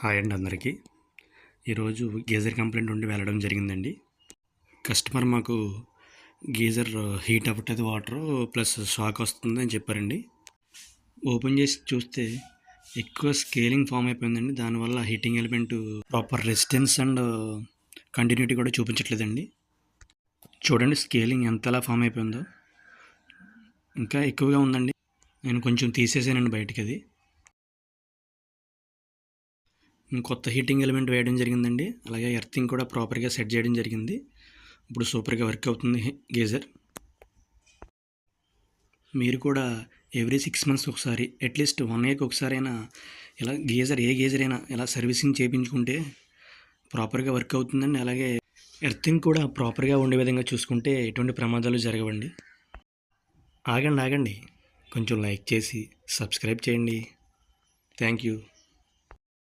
Hi అండి అందరికీ. ఈరోజు గీజర్ కంప్లైంట్ ఉండి వెళ్ళడం జరిగిందండి. కస్టమర్ మాకు గీజర్ హీట్ అవ్వట్లేదు, వాటరు ప్లస్ షాక్ వస్తుందని చెప్పారండి. ఓపెన్ చేసి చూస్తే ఎక్కువ స్కేలింగ్ ఫామ్ అయిపోయిందండి. దానివల్ల heating element proper resistance and continuity కూడా చూపించట్లేదండి. చూడండి స్కేలింగ్ ఎంతలా ఫామ్ అయిపోయిందో, ఇంకా ఎక్కువగా ఉందండి. నేను కొంచెం తీసేసానండి బయటికి. అది కొత్త హీటింగ్ ఎలిమెంట్ వేయడం జరిగిందండి. అలాగే ఎర్తింగ్ కూడా ప్రాపర్గా సెట్ చేయడం జరిగింది. ఇప్పుడు సూపర్గా వర్క్ అవుతుంది గీజర్. మీరు కూడా ఎవ్రీ 6 months ఒకసారి, అట్లీస్ట్ 1 yearకి ఒకసారైనా ఇలా గీజర్, ఏ గీజర్ అయినా ఇలా సర్వీసింగ్ చేయించుకుంటే ప్రాపర్గా వర్క్ అవుతుందండి. అలాగే ఎర్తింగ్ కూడా ప్రాపర్గా ఉండే విధంగా చూసుకుంటే ఎటువంటి ప్రమాదాలు జరగవండి. ఆగండి కొంచెం లైక్ చేసి సబ్స్క్రైబ్ చేయండి. Thank you.